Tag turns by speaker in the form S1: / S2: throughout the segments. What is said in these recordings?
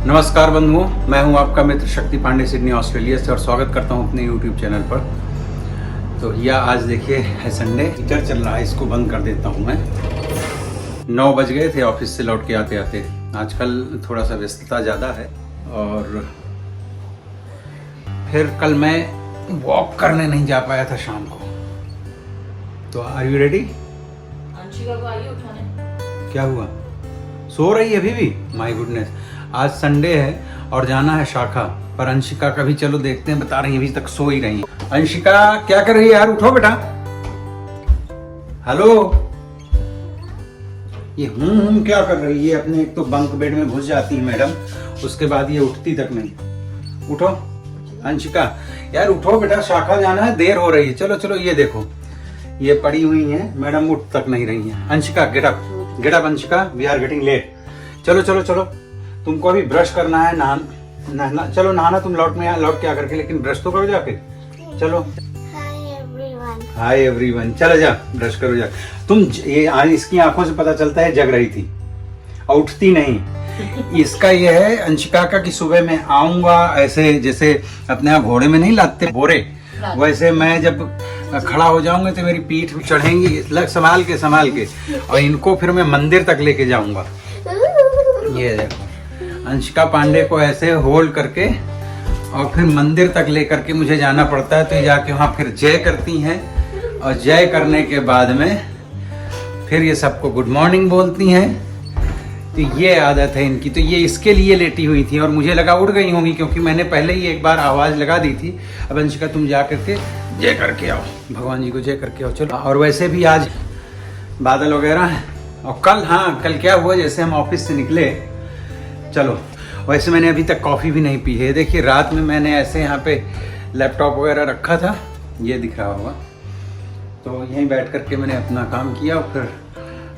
S1: नमस्कार बंधुओं, मैं हूं आपका मित्र शक्ति पांडे सिडनी ऑस्ट्रेलिया से और स्वागत करता हूं अपने यूट्यूब चैनल पर। तो यह आज देखिए है संडे, हीटर चल रहा है, इसको बंद कर देता हूं मैं। 9 बज गए थे ऑफिस से लौट के आते आते। आजकल थोड़ा सा व्यस्तता ज़्यादा है और फिर कल मैं वॉक करने नहीं जा पाया था शाम को। तो आर यू रेडी?
S2: अंशिका को आइए उठाने।
S1: क्या हुआ? सो रही है अभी भी? माय गुडनेस, आज संडे है और जाना है शाखा पर। अंशिका का भी चलो देखते हैं, बता रही है अभी तक सो ही रही है। अंशिका क्या कर रही है यार? उठो बेटा। हेलो, ये क्या कर रही है? अपने एक तो बंक बेड में घुस जाती है मैडम, उसके बाद ये उठती तक नहीं। उठो अंशिका, यार उठो बेटा, शाखा जाना है, देर हो रही है। चलो चलो, ये देखो ये पड़ी हुई है मैडम, उठ तक नहीं रही है। Anshika get up, get up Anshika, we are getting late. चलो चलो चलो, तुमको अभी ब्रश करना है, नहाना। चलो नहाना तुम लौट के आकर के, लेकिन ब्रश तो करो जाके। चलो हाय एवरीवन, चलो जा ब्रश करो जा। तुम ये इसकी आंखों से पता चलता है जग रही थी और उठती नहीं। इसका ये है अंशिका का कि सुबह मैं आऊंगा ऐसे, जैसे अपने यहाँ घोड़े में नहीं लाते बोरे, वैसे मैं जब खड़ा हो जाऊंगा तो मेरी पीठ चढ़ेंगी संभाल के और इनको फिर मैं मंदिर तक लेके जाऊंगा। ये देखो अंशिका पांडे को ऐसे होल्ड करके और फिर मंदिर तक लेकर के मुझे जाना पड़ता है। तो जाके वहाँ फिर जय करती हैं और जय करने के बाद में फिर ये सबको गुड मॉर्निंग बोलती हैं। तो ये आदत है इनकी। तो ये इसके लिए लेटी हुई थी और मुझे लगा उठ गई होंगी, क्योंकि मैंने पहले ही एक बार आवाज़ लगा दी थी। अब अंशिका तुम जा करके जय करके आओ, भगवान जी को जय करके आओ। चलो, और वैसे भी आज बादल वगैरह है। और कल क्या हुआ, जैसे हम ऑफिस से निकले, चलो वैसे मैंने अभी तक कॉफ़ी भी नहीं पी है। देखिए रात में मैंने ऐसे यहाँ पे लैपटॉप वगैरह रखा था, ये दिख रहा होगा, तो यहीं बैठ करके मैंने अपना काम किया और फिर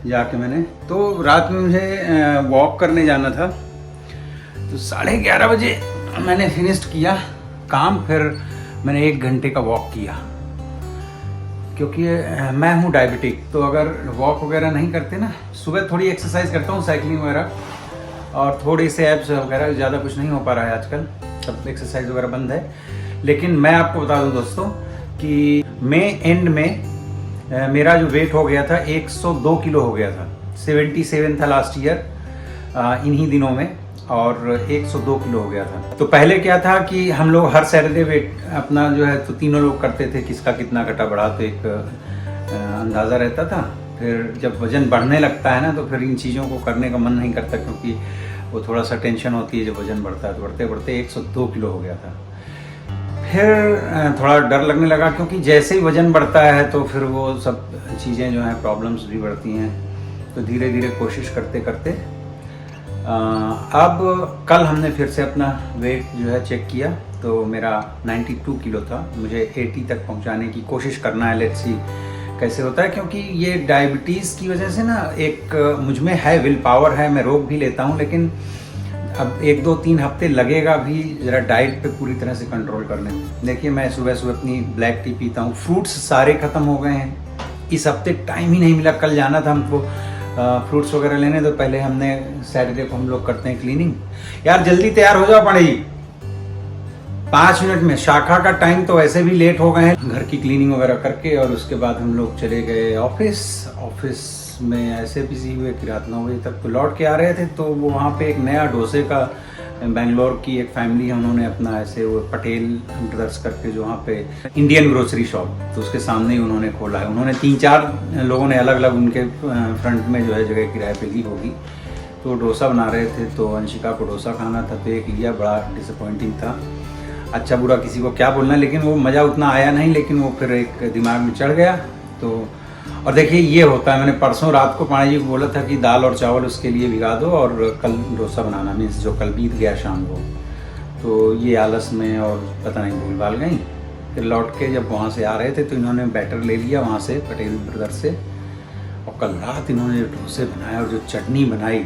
S1: जाके मैंने, तो रात में मुझे वॉक करने जाना था। तो 11:30 बजे मैंने फिनिश्ड किया काम। फिर मैंने 1 घंटे का वॉक किया, क्योंकि मैं हूँ डायबिटिक, तो अगर वॉक वगैरह नहीं करते ना, सुबह थोड़ी एक्सरसाइज करता हूँ, साइकिलिंग वगैरह और थोड़ी से एब्स वगैरह, ज़्यादा कुछ नहीं हो पा रहा है आजकल, सब एक्सरसाइज वगैरह बंद है। लेकिन मैं आपको बता दूं दोस्तों कि मई एंड में मेरा जो वेट हो गया था 102 किलो हो गया था। 77 था लास्ट ईयर इन्हीं दिनों में, और 102 किलो हो गया था। तो पहले क्या था कि हम लोग हर सैटरडे वेट अपना जो है तो तीनों लोग करते थे, किसका कितना घटा बढ़ा, तो एक अंदाज़ा रहता था। फिर जब वज़न बढ़ने लगता है ना, तो फिर इन चीज़ों को करने का मन नहीं करता, क्योंकि वो थोड़ा सा टेंशन होती है जब वज़न बढ़ता है। तो बढ़ते बढ़ते 102 किलो हो गया था। फिर थोड़ा डर लगने लगा, क्योंकि जैसे ही वज़न बढ़ता है तो फिर वो सब चीज़ें जो हैं, प्रॉब्लम्स भी बढ़ती हैं। तो धीरे धीरे कोशिश करते करते अब कल हमने फिर से अपना वेट जो है चेक किया, तो मेरा 92 किलो था। मुझे 80 तक पहुंचाने की कोशिश करना है, लेट्स सी कैसे होता है। क्योंकि ये डायबिटीज़ की वजह से ना, एक मुझ में है विल पावर है, मैं रोक भी लेता हूँ, लेकिन अब 1, 2, 3 हफ्ते लगेगा भी ज़रा डाइट पे पूरी तरह से कंट्रोल करने में। देखिए मैं सुबह सुबह अपनी ब्लैक टी पीता हूँ। फ्रूट्स सारे ख़त्म हो गए हैं इस हफ्ते, टाइम ही नहीं मिला। कल जाना था हमको फ्रूट्स वगैरह लेने, तो पहले हमने सैटरडे को हम लोग करते हैं क्लीनिंग। यार जल्दी तैयार हो जाओ पांडे जी, 5 मिनट में। शाखा का टाइम तो वैसे भी लेट हो गए हैं, घर की क्लीनिंग वगैरह करके, और उसके बाद हम लोग चले गए ऑफिस में। ऐसे बिजी हुए कि रात 9 बजे तक। तो लौट के आ रहे थे, तो वो वहाँ पे एक नया डोसे का, बेंगलोर की एक फैमिली है, उन्होंने अपना ऐसे वो पटेल ब्रदर्स करके जो वहाँ पे इंडियन ग्रोसरी शॉप, तो उसके सामने ही उन्होंने खोला है। उन्होंने 3-4 लोगों ने अलग अलग उनके फ्रंट में जो है जगह किराए पे ली होगी। तो डोसा बना रहे थे, तो अंशिका को डोसा खाना था, तो एक लिया, बड़ा डिसअपॉइंटिंग था। अच्छा बुरा किसी को क्या बोलना, लेकिन वो मज़ा उतना आया नहीं, लेकिन वो फिर एक दिमाग में चढ़ गया। तो और देखिए ये होता है, मैंने परसों रात को पांडे जी को बोला था कि दाल और चावल उसके लिए भिगा दो और कल डोसा बनाना, मीन्स जो कल बीत गया शाम को। तो ये आलस में और पता नहीं भूल भाल गई। फिर लौट के जब वहाँ से आ रहे थे, तो इन्होंने बैटर ले लिया वहाँ से पटेल ब्रदर से, और कल रात इन्होंने डोसे बनाए और जो चटनी बनाई,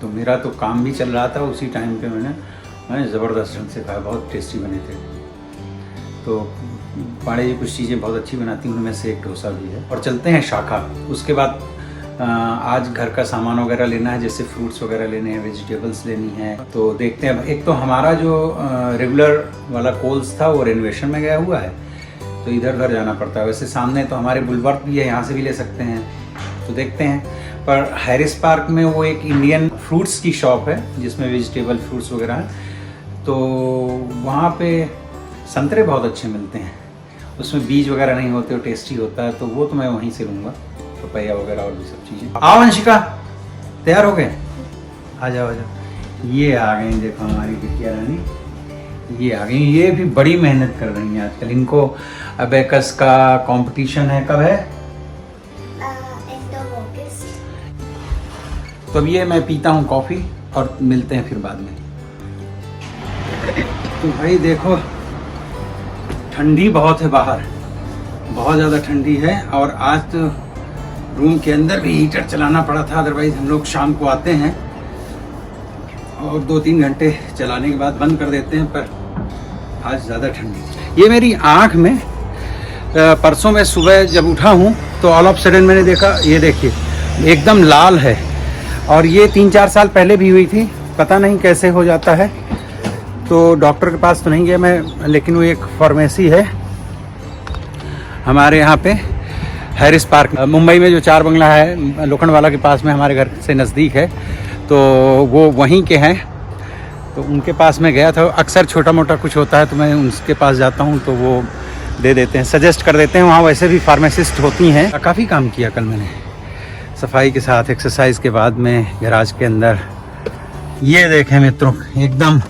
S1: तो मेरा तो काम भी चल रहा था उसी टाइम पे। मैंने ज़बरदस्त ढंग से खाया, बहुत टेस्टी बने थे। तो पांडे जी कुछ चीज़ें बहुत अच्छी बनाती हैं, उनमें से एक डोसा भी है। और चलते हैं शाखा। उसके बाद आज घर का सामान वगैरह लेना है, जैसे फ्रूट्स वगैरह लेने हैं, वेजिटेबल्स लेनी है, तो देखते हैं। एक तो हमारा जो रेगुलर वाला कोल्स था वो रेनोवेशन में गया हुआ है, तो इधर उधर जाना पड़ता है। वैसे सामने तो हमारे बुलवर्थ भी है, यहाँ से भी ले सकते हैं, तो देखते हैं। पर हैरिस पार्क में वो एक इंडियन फ्रूट्स की शॉप है जिसमें वेजिटेबल फ्रूट्स वगैरह हैं, तो वहाँ पे संतरे बहुत अच्छे मिलते हैं, उसमें बीज वगैरह नहीं होते, वो टेस्टी होता है, तो वो तो मैं वहीं से लूँगा, पपैया वगैरह और भी सब चीज़ें। आओ अंशिका, तैयार हो गए? आ जाओ आ जाओ। ये आ गई, देखो हमारी बिटिया रानी, ये आ गई। ये भी बड़ी मेहनत कर रही हैं आजकल। इनको अबेकस का कंपटीशन है, कब है?
S3: एंड ऑफ अगस्त।
S1: तो अब ये मैं पीता हूँ कॉफ़ी और मिलते हैं फिर बाद में। तो भाई देखो, ठंडी बहुत है बाहर, बहुत ज़्यादा ठंडी है, और आज तो रूम के अंदर भी हीटर चलाना पड़ा था, अदरवाइज़ हम लोग शाम को आते हैं और 2-3 घंटे चलाने के बाद बंद कर देते हैं, पर आज ज़्यादा ठंडी। ये मेरी आँख में परसों में सुबह जब उठा हूँ तो ऑल ऑफ सडन मैंने देखा, ये देखिए एकदम लाल है, और ये 3-4 साल पहले भी हुई थी, पता नहीं कैसे हो जाता है। तो डॉक्टर के पास तो नहीं गया मैं, लेकिन वो एक फार्मेसी है हमारे यहाँ पे हैरिस पार्क, मुंबई में जो 4 बंगला है लोखंडवाला के पास में, हमारे घर से नज़दीक है, तो वो वहीं के हैं, तो उनके पास में गया था। अक्सर छोटा मोटा कुछ होता है तो मैं उनके पास जाता हूँ, तो वो दे देते हैं, सजेस्ट कर देते हैं। वहाँ वैसे भी फार्मासिस्ट होती हैं। काफ़ी काम किया कल मैंने, सफाई के साथ एक्सरसाइज के बाद में गैराज के अंदर। ये देखें मित्रों, एकदम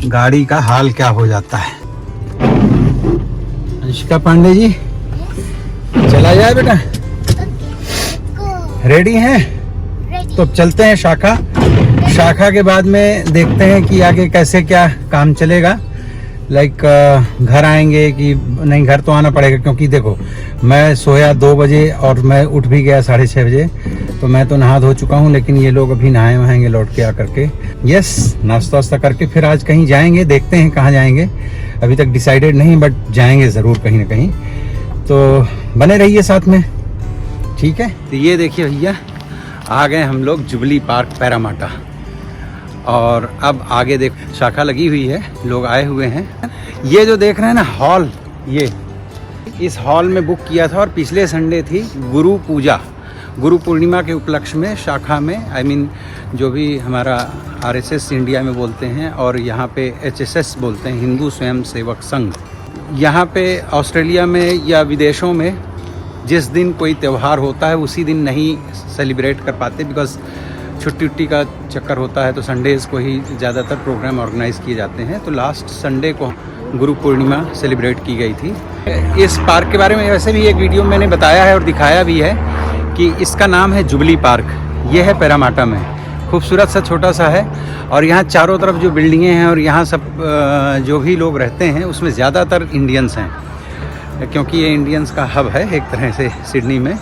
S1: गाड़ी का हाल क्या हो जाता है। अंशिका पांडे जी, चला जाए बेटा, रेडी हैं? तो चलते हैं शाखा के बाद में देखते हैं कि आगे कैसे क्या काम चलेगा। लाइक घर आएंगे कि नहीं, घर तो आना पड़ेगा, क्योंकि देखो मैं सोया 2 बजे और मैं उठ भी गया 6:30 बजे, तो मैं तो नहा धो चुका हूँ, लेकिन ये लोग अभी नहाए वहाएंगे लौट के आकर के। यस, नाश्ता वास्ता करके फिर आज कहीं जाएंगे, देखते हैं कहाँ जाएंगे, अभी तक डिसाइडेड नहीं, बट जाएंगे ज़रूर कहीं ना कहीं, तो बने रहिए साथ में, ठीक है। तो ये देखिए भैया, आ गए हम लोग जुबली पार्क पैरामाटा, और अब आगे देख शाखा लगी हुई है, लोग आए हुए हैं। ये जो देख रहे हैं ना हॉल, ये इस हॉल में बुक किया था, और पिछले संडे थी गुरु पूजा, गुरु पूर्णिमा के उपलक्ष्य में शाखा में, आई मीन जो भी हमारा RSS इंडिया में बोलते हैं, और यहाँ पे HSS बोलते हैं, हिंदू स्वयं सेवक संघ। यहाँ पे ऑस्ट्रेलिया में या विदेशों में जिस दिन कोई त्यौहार होता है उसी दिन नहीं सेलिब्रेट कर पाते, बिकॉज छुट्टी का चक्कर होता है, तो संडेज़ को ही ज़्यादातर प्रोग्राम ऑर्गेनाइज किए जाते हैं। तो लास्ट संडे को गुरु पूर्णिमा सेलिब्रेट की गई थी। इस पार्क के बारे में वैसे भी एक वीडियो मैंने बताया है और दिखाया भी है कि इसका नाम है जुबली पार्क। ये है पैरामाटा में, खूबसूरत सा छोटा सा है, और यहाँ चारों तरफ जो बिल्डिंगें हैं और यहाँ सब जो भी लोग रहते हैं उसमें ज़्यादातर इंडियंस हैं, क्योंकि ये इंडियंस का हब है एक तरह से सिडनी में।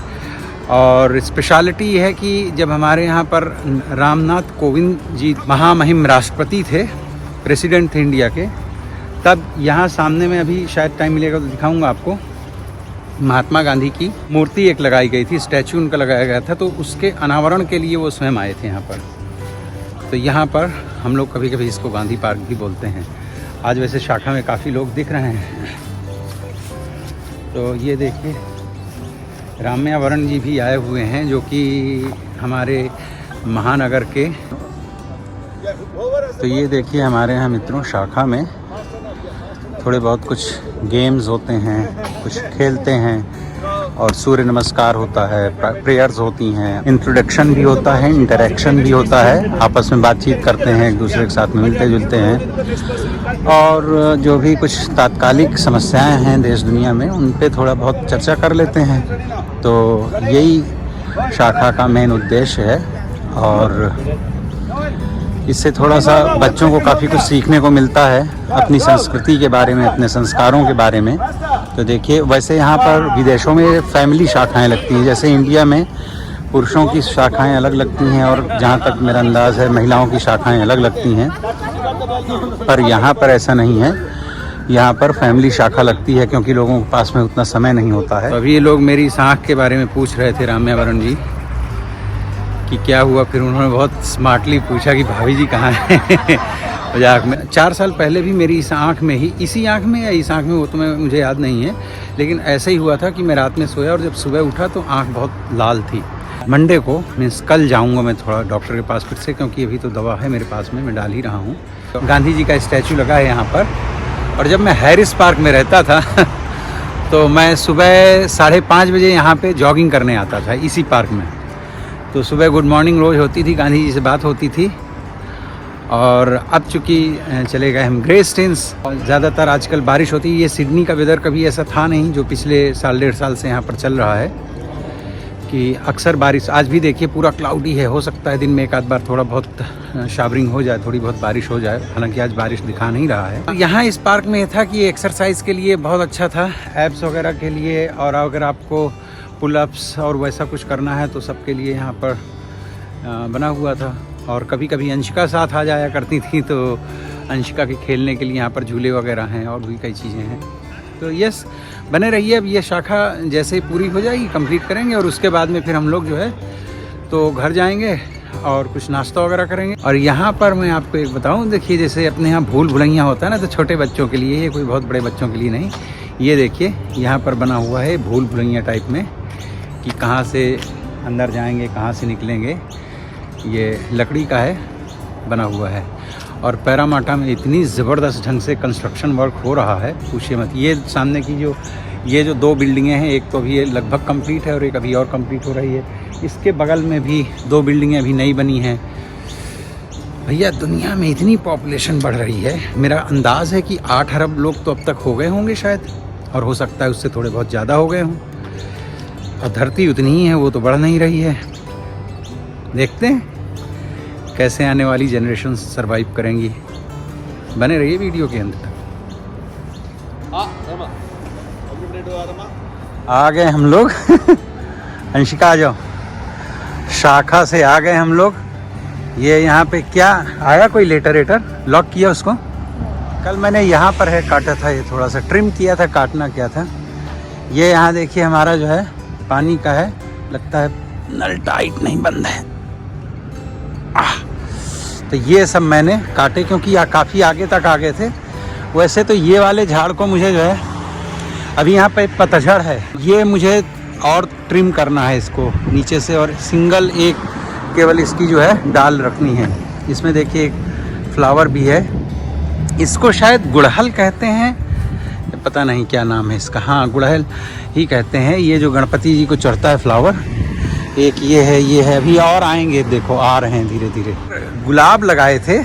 S1: और स्पेशलिटी ये है कि जब हमारे यहाँ पर रामनाथ कोविंद जी महामहिम राष्ट्रपति थे, प्रेसिडेंट थे इंडिया के, तब यहाँ सामने में, अभी शायद टाइम मिलेगा तो दिखाऊंगा आपको, महात्मा गांधी की मूर्ति एक लगाई गई थी, स्टैचू उनका लगाया गया था, तो उसके अनावरण के लिए वो स्वयं आए थे यहाँ पर। तो यहाँ पर हम लोग कभी कभी इसको गांधी पार्क भी बोलते हैं। आज वैसे शाखा में काफ़ी लोग दिख रहे हैं। तो ये देखिए राम्यावरण जी भी आए हुए हैं, जो कि हमारे महानगर के। तो ये देखिए हमारे यहाँ मित्रों शाखा में थोड़े बहुत कुछ गेम्स होते हैं, कुछ खेलते हैं, और सूर्य नमस्कार होता है, प्रेयर्स होती हैं, इंट्रोडक्शन भी होता है, इंटरेक्शन भी होता है, आपस में बातचीत करते हैं, एक दूसरे के साथ में मिलते जुलते हैं, और जो भी कुछ तात्कालिक समस्याएं हैं देश दुनिया में उन पे थोड़ा बहुत चर्चा कर लेते हैं। तो यही शाखा का मेन उद्देश्य है, और इससे थोड़ा सा बच्चों को काफ़ी कुछ सीखने को मिलता है अपनी संस्कृति के बारे में, अपने संस्कारों के बारे में। तो देखिए वैसे यहाँ पर विदेशों में फैमिली शाखाएं लगती हैं, जैसे इंडिया में पुरुषों की शाखाएं अलग लगती हैं, और जहाँ तक मेरा अंदाज़ है महिलाओं की शाखाएं अलग लगती हैं, पर यहाँ पर ऐसा नहीं है। यहाँ पर फैमिली शाखा लगती है, क्योंकि लोगों के पास में उतना समय नहीं होता है। तो अभी ये लोग मेरी इस आँख के बारे में पूछ रहे थे राम्यावरण जी, कि क्या हुआ। फिर उन्होंने बहुत स्मार्टली पूछा कि भाभी जी कहाँ हैं। मजाक में। 4 साल पहले भी मेरी इस आँख में ही, इसी आँख में या इस आँख में, वो तो मुझे याद नहीं है, लेकिन ऐसे ही हुआ था कि मैं रात में सोया और जब सुबह उठा तो आँख बहुत लाल थी। मंडे को मीन्स कल जाऊंगा मैं थोड़ा डॉक्टर के पास फिर से, क्योंकि अभी तो दवा है मेरे पास में, मैं डाल ही रहा हूँ। तो गांधी जी का स्टैचू लगा है यहाँ पर। और जब मैं हैरिस पार्क में रहता था तो मैं सुबह 5:30 बजे यहाँ पे जॉगिंग करने आता था इसी पार्क में। तो सुबह गुड मॉर्निंग रोज़ होती थी, गांधी जी से बात होती थी। और अब चूँकि चले गए हम ग्रे स्टेन्स, और ज़्यादातर आजकल बारिश होती है। ये सिडनी का वेदर कभी ऐसा था नहीं जो पिछले 1.5 साल से यहाँ पर चल रहा है कि अक्सर बारिश। आज भी देखिए पूरा क्लाउडी है, हो सकता है दिन में एक आध बार थोड़ा बहुत शावरिंग हो जाए, थोड़ी बहुत बारिश हो जाए, हालांकि आज बारिश दिखा नहीं रहा है। यहाँ इस पार्क में था कि एक्सरसाइज के लिए बहुत अच्छा था, एब्स वगैरह के लिए, और अगर आपको पुलअप्स और वैसा कुछ करना है तो सबके लिए यहाँ पर बना हुआ था। और कभी कभी अंशिका साथ आ जाया करती थी, तो अंशिका के खेलने के लिए यहाँ पर झूले वगैरह हैं और भी कई चीज़ें हैं। तो यस, बने रहिए। अब ये शाखा जैसे ही पूरी हो जाएगी कंप्लीट करेंगे और उसके बाद में फिर हम लोग जो है तो घर जाएंगे और कुछ नाश्ता वगैरह करेंगे। और यहाँ पर मैं आपको एक बताऊँ, देखिए जैसे अपने यहाँ भूल भुलैया होता है ना, तो छोटे बच्चों के लिए, ये कोई बहुत बड़े बच्चों के लिए नहीं। ये देखिए यहाँ पर बना हुआ है भूल भुलैया टाइप में, कि कहाँ से अंदर जाएंगे, कहाँ से निकलेंगे। ये लकड़ी का है, बना हुआ है। और पैरामाटा में इतनी ज़बरदस्त ढंग से कंस्ट्रक्शन वर्क हो रहा है, पूछिए मत। ये सामने की ये जो 2 बिल्डिंगें हैं, एक तो अभी ये लगभग कंप्लीट है और एक अभी और कंप्लीट हो रही है। इसके बगल में भी 2 बिल्डिंगें अभी नई बनी हैं। भैया दुनिया में इतनी पॉपुलेशन बढ़ रही है, मेरा अंदाज़ है कि 8 अरब लोग तो अब तक हो गए होंगे शायद, और हो सकता है उससे थोड़े बहुत ज़्यादा हो गए हों। और धरती उतनी ही है, वो तो बढ़ नहीं रही है। देखते हैं कैसे आने वाली जनरेशन सर्वाइव करेंगी। बने रहिए वीडियो के अंत तक। आ गए हम लोग। अंशिका आ जाओ। शाखा से आ गए हम लोग। ये यहाँ पे क्या आया, कोई लेटर लॉक किया उसको? कल मैंने यहाँ पर है काटा था, ये थोड़ा सा ट्रिम किया था, काटना क्या था। ये यहाँ देखिए हमारा जो है पानी का है, लगता है नल टाइट नहीं बंद है। तो ये सब मैंने काटे, क्योंकि काफ़ी आगे तक आ गए थे। वैसे तो ये वाले झाड़ को मुझे जो है, अभी यहाँ पे पतझड़ है, ये मुझे और ट्रिम करना है इसको नीचे से, और सिंगल एक केवल इसकी जो है डाल रखनी है। इसमें देखिए एक फ्लावर भी है, इसको शायद गुड़हल कहते हैं, पता नहीं क्या नाम है इसका। हाँ, गुड़हल ही कहते हैं। ये जो गणपति जी को चढ़ता है फ्लावर, एक ये है, अभी और आएंगे, देखो आ रहे हैं धीरे धीरे। गुलाब लगाए थे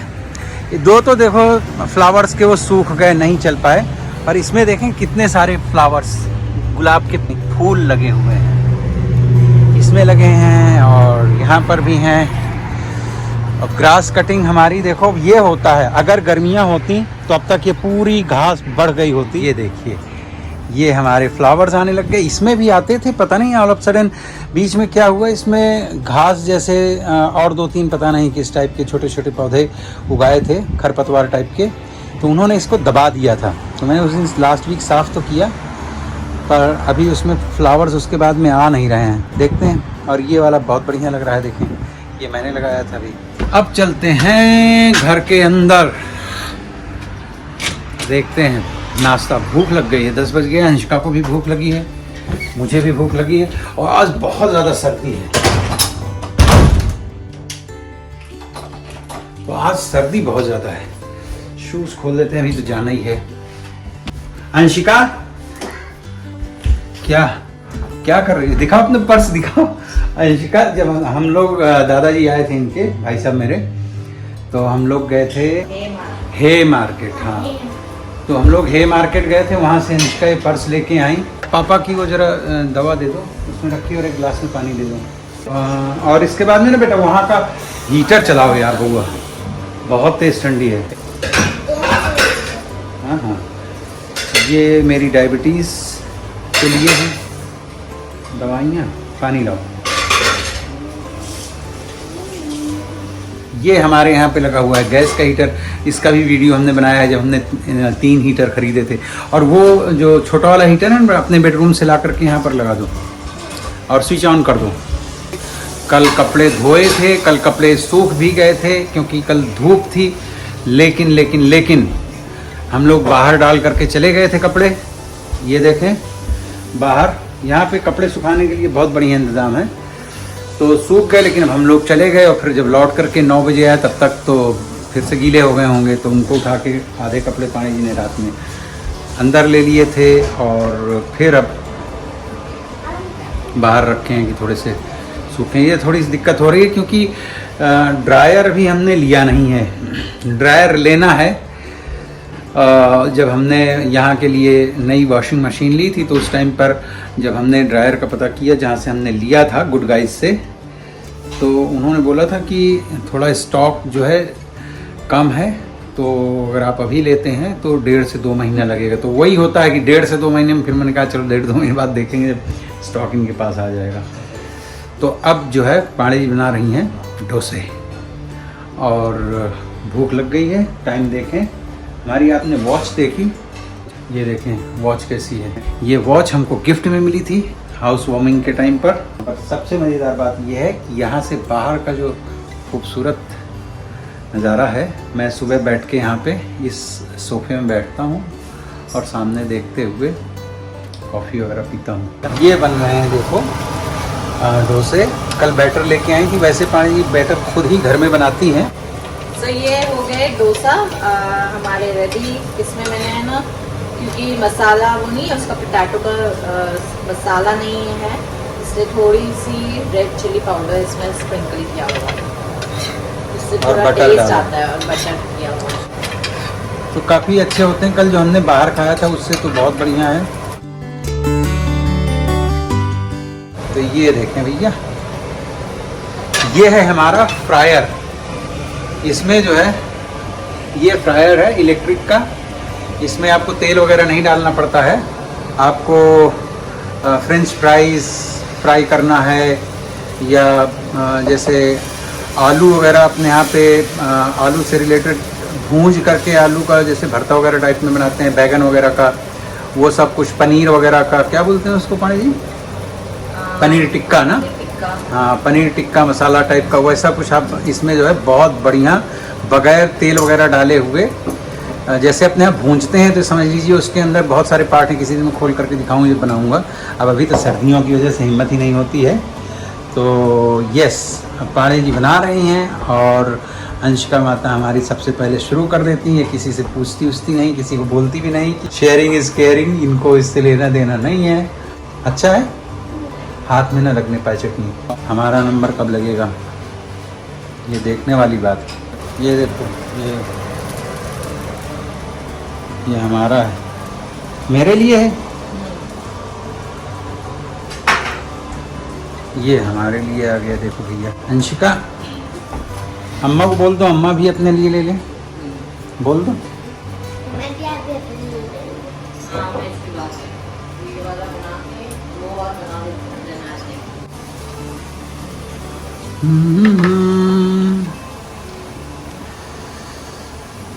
S1: 2, तो देखो फ्लावर्स के वो सूख गए, नहीं चल पाए। और इसमें देखें कितने सारे फ्लावर्स, गुलाब के फूल लगे हुए हैं, इसमें लगे हैं और यहाँ पर भी हैं। और ग्रास कटिंग हमारी देखो ये होता है, अगर गर्मियाँ होती तो अब तक ये पूरी घास बढ़ गई होती। ये देखिए ये हमारे फ्लावर्स आने लग गए। इसमें भी आते थे, पता नहीं ऑल ऑफ सडन बीच में क्या हुआ, इसमें घास जैसे और 2-3 पता नहीं किस टाइप के छोटे छोटे पौधे उगाए थे, खरपतवार टाइप के, तो उन्होंने इसको दबा दिया था। तो मैंने उस दिन लास्ट वीक साफ़ तो किया, पर अभी उसमें फ्लावर्स उसके बाद में आ नहीं रहे हैं, देखते हैं। और ये वाला बहुत बढ़िया लग रहा है, देखें ये मैंने लगाया था अभी। अब चलते हैं घर के अंदर, देखते हैं नाश्ता। भूख लग गई है, 10 बज गए। अंशिका को भी भूख लगी है, मुझे भी भूख लगी है, और आज बहुत ज़्यादा सर्दी है। तो आज सर्दी बहुत ज़्यादा है। शूज़ खोल देते हैं, अभी तो जाना ही है। अंशिका क्या कर रही है? दिखाओ अपने पर्स दिखाओ। अंशिका, जब हम लोग दादाजी आए थे इनके, भाई साहब मेरे, तो हम लोग गए थे हे मार्केट। हाँ, तो हम लोग हे मार्केट गए थे, वहाँ से अंशिका ये पर्स लेके आई। पापा की वो जरा दवा दे दो, उसमें रखी, और एक गिलास में पानी दे दो। और इसके बाद में ना बेटा वहाँ का हीटर चलाओ यार बउआ, बहुत तेज़ ठंडी है। हाँ, ये मेरी डायबिटीज़ के लिए ही दवाइयाँ। पानी लाओ। ये हमारे यहाँ पे लगा हुआ है गैस का हीटर, इसका भी वीडियो हमने बनाया है जब हमने 3 हीटर खरीदे थे। और वो जो छोटा वाला हीटर है ना, अपने बेडरूम से ला करके यहाँ पर लगा दो और स्विच ऑन कर दो। कल कपड़े धोए थे, कल कपड़े सूख भी गए थे क्योंकि कल धूप थी। लेकिन हम लोग बाहर डाल करके चले गए थे कपड़े। ये देखें बाहर, यहाँ पे कपड़े सुखाने के लिए बहुत बढ़िया इंतज़ाम है। तो सूख गए, लेकिन अब हम लोग चले गए और फिर जब लौट करके 9 बजे आए तब तक तो फिर से गीले हो गए होंगे। तो उनको उठा के आधे कपड़े पानी जी ने रात में अंदर ले लिए थे और फिर अब बाहर रखे हैं कि थोड़े से सूखें। ये थोड़ी सी दिक्कत हो रही है क्योंकि ड्रायर भी हमने लिया नहीं है। ड्रायर लेना है। जब हमने यहाँ के लिए नई वॉशिंग मशीन ली थी तो उस टाइम पर जब हमने ड्रायर का पता किया जहाँ से हमने लिया था गुड गाइज से, तो उन्होंने बोला था कि थोड़ा स्टॉक जो है कम है, तो अगर आप अभी लेते हैं तो 1.5 से 2 महीना लगेगा। तो वही होता है कि 1.5 से 2 महीने में फिर मैंने कहा चलो 1.5-2 महीने बाद देखेंगे जब स्टॉक इनके पास आ जाएगा। तो अब जो है पाणी जी बना रही हैं डोसे और भूख लग गई है। टाइम देखें हमारी, आपने वॉच देखी, ये देखें वॉच कैसी है। ये वॉच हमको गिफ्ट में मिली थी हाउस वार्मिंग के टाइम पर। और सबसे मज़ेदार बात यह है कि यहाँ से बाहर का जो खूबसूरत नज़ारा है, मैं सुबह बैठ के यहाँ पे इस सोफे में बैठता हूँ और सामने देखते हुए कॉफ़ी वगैरह पीता हूँ। ये बन रहे हैं देखो डोसे। कल बैटर लेके आई थी, वैसे पाणी जी बैटर खुद ही घर में बनाती हैं।
S2: तो ये हो गए डोसा हमारे रेडी। इसमें मैंने है ना, क्योंकि मसाला वो नहीं है उसका, पोटैटो का मसाला नहीं है, इसलिए थोड़ी सी रेड चिली पाउडर इसमें स्प्रिंकल किया हुआ है, इससे थोड़ा टेस्ट आता है, और बटर किया हुआ है
S1: तो काफ़ी अच्छे होते हैं। कल जो हमने बाहर खाया था उससे तो बहुत बढ़िया है। तो ये देखें भैया, ये है हमारा फ्रायर। इसमें जो है ये फ्रायर है इलेक्ट्रिक का। इसमें आपको तेल वगैरह नहीं डालना पड़ता है। आपको फ्रेंच फ्राइज़ फ्राई करना है या जैसे आलू वगैरह अपने यहाँ पे आलू से रिलेटेड भूंज करके आलू का जैसे भरता वगैरह टाइप में बनाते हैं, बैगन वगैरह का, वो सब कुछ, पनीर वगैरह का, क्या बोलते हैं उसको पाणी जी? पनीर टिक्का ना? हाँ, पनीर टिक्का मसाला टाइप का, वैसा कुछ आप इसमें जो है बहुत बढ़िया बगैर तेल वगैरह डाले हुए जैसे अपने आप भूंजते हैं। तो समझ लीजिए उसके अंदर बहुत सारे पार्ट हैं। किसी दिन मैं खोल करके दिखाऊंगा जब बनाऊंगा। अब अभी तो सर्दियों की वजह से हिम्मत ही नहीं होती है। तो यस, अब पाणी जी बना रही हैं और अंशिका माता हमारी सबसे पहले शुरू कर देती है। किसी से पूछती उछती नहीं, किसी को बोलती भी नहीं। शेयरिंग इज़ केयरिंग, इनको इससे लेना देना नहीं है। अच्छा है, हाथ में ना लगने पाए चटनी। हमारा नंबर कब लगेगा ये देखने वाली बात। ये देखो, ये हमारा है, मेरे लिए है, ये हमारे लिए आ गया। देखो भैया, अंशिका अम्मा को बोल दो, अम्मा भी अपने लिए ले लें, बोल दो।
S3: मैं क्या अपने लिए ले लूं?
S2: हाँ, मैं इसकी बात है, ये वाला बना के वो और बना देते हैं।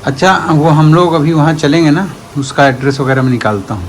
S1: अच्छा, वो हम लोग अभी वहाँ चलेंगे ना, उसका एड्रेस वगैरह मैं निकालता हूँ।